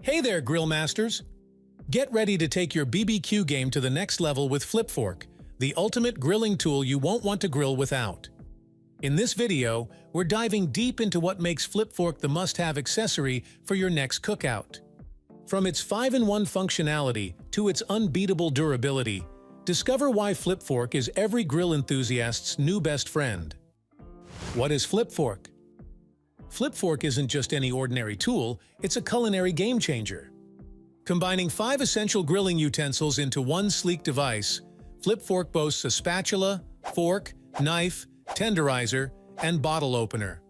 Hey there, grill masters! Get ready to take your BBQ game to the next level with FlipFork, the ultimate grilling tool you won't want to grill without. In this video, we're diving deep into what makes FlipFork the must-have accessory for your next cookout. From its 5-in-1 functionality to its unbeatable durability, discover why FlipFork is every grill enthusiast's new best friend. What is FlipFork? FlipFork isn't just any ordinary tool, it's a culinary game-changer. Combining 5 essential grilling utensils into one sleek device, FlipFork boasts a spatula, fork, knife, tenderizer, and bottle opener.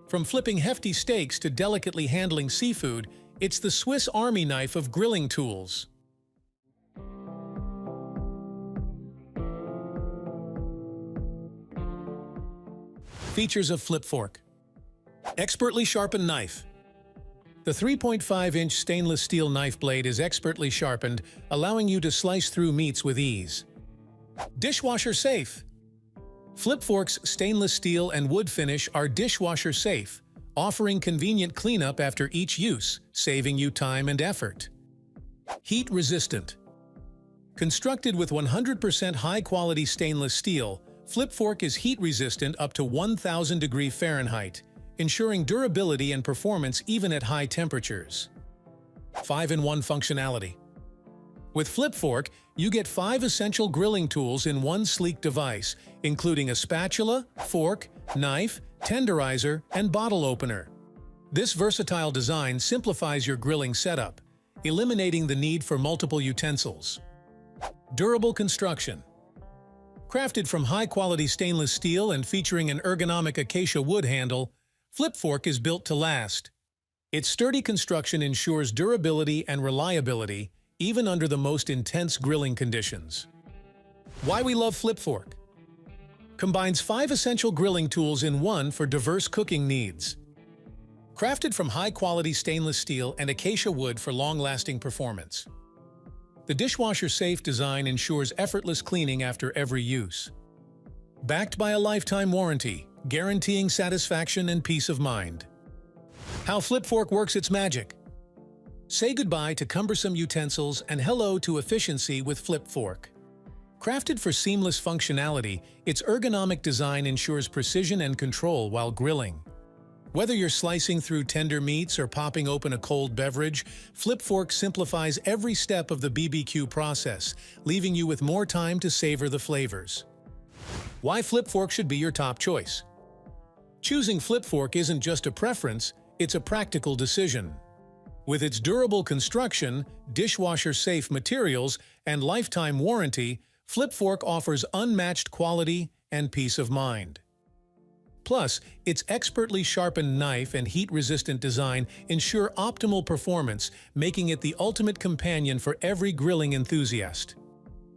From flipping hefty steaks to delicately handling seafood, it's the Swiss Army knife of grilling tools. Features of FlipFork. Expertly sharpened knife. The 3.5-inch stainless steel knife blade is expertly sharpened, allowing you to slice through meats with ease. Dishwasher safe. FlipFork's stainless steel and wood finish are dishwasher safe, offering convenient cleanup after each use, saving you time and effort. Heat resistant. Constructed with 100% high-quality stainless steel, FlipFork is heat resistant up to 1,000 degrees Fahrenheit, ensuring durability and performance even at high temperatures. 5-in-1 functionality. With FlipFork, you get 5 essential grilling tools in one sleek device, including a spatula, fork, knife, tenderizer, and bottle opener. This versatile design simplifies your grilling setup, eliminating the need for multiple utensils. Durable construction. Crafted from high-quality stainless steel and featuring an ergonomic acacia wood handle, FlipFork is built to last. Its sturdy construction ensures durability and reliability, even under the most intense grilling conditions. Why we love FlipFork. Combines 5 essential grilling tools in one for diverse cooking needs. Crafted from high-quality stainless steel and acacia wood for long-lasting performance. The dishwasher-safe design ensures effortless cleaning after every use. Backed by a lifetime warranty, guaranteeing satisfaction and peace of mind. How FlipFork works its magic. Say goodbye to cumbersome utensils and hello to efficiency with FlipFork. Crafted for seamless functionality, its ergonomic design ensures precision and control while grilling. Whether you're slicing through tender meats or popping open a cold beverage, FlipFork simplifies every step of the BBQ process, leaving you with more time to savor the flavors. Why FlipFork should be your top choice. Choosing FlipFork isn't just a preference, it's a practical decision. With its durable construction, dishwasher-safe materials, and lifetime warranty, FlipFork offers unmatched quality and peace of mind. Plus, its expertly sharpened knife and heat-resistant design ensure optimal performance, making it the ultimate companion for every grilling enthusiast.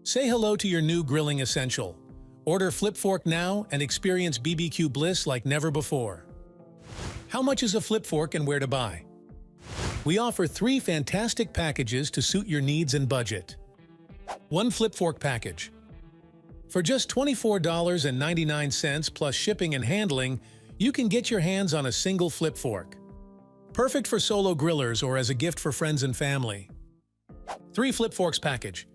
Say hello to your new grilling essential. Order FlipFork now and experience BBQ bliss like never before. How much is a FlipFork and where to buy? We offer 3 fantastic packages to suit your needs and budget. 1 FlipFork package. For just $24.99 plus shipping and handling, you can get your hands on a single FlipFork. Perfect for solo grillers or as a gift for friends and family. 3 FlipForks package.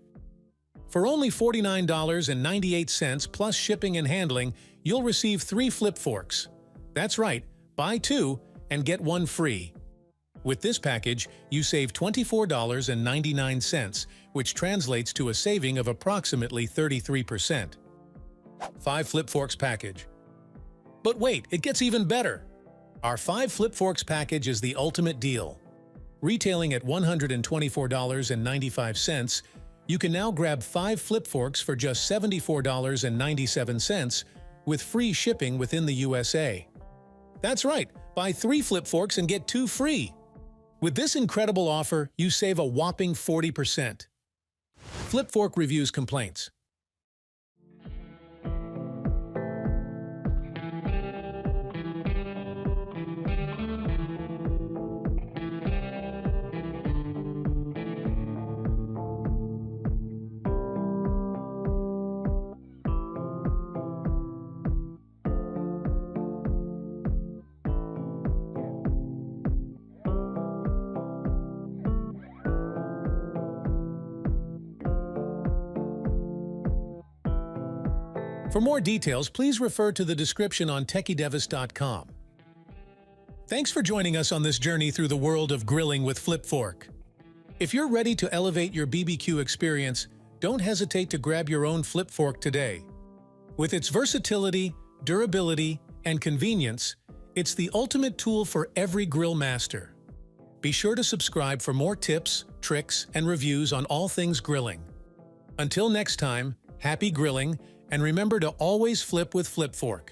For only $49.98 plus shipping and handling, you'll receive 3 FlipForks. That's right, buy 2 and get 1 free. With this package, you save $24.99, which translates to a saving of approximately 33%. 5 FlipForks package. But wait, it gets even better! Our 5 FlipForks package is the ultimate deal. Retailing at $124.95, you can now grab 5 FlipForks for just $74.97 with free shipping within the USA. That's right, buy 3 FlipForks and get 2 free. With this incredible offer, you save a whopping 40%. FlipFork reviews complaints. For more details, please refer to the description on techidevis.com. Thanks for joining us on this journey through the world of grilling with FlipFork. If you're ready to elevate your BBQ experience, don't hesitate to grab your own FlipFork today. With its versatility, durability, and convenience, it's the ultimate tool for every grill master. Be sure to subscribe for more tips, tricks, and reviews on all things grilling. Until next time, happy grilling, and remember to always flip with FlipFork.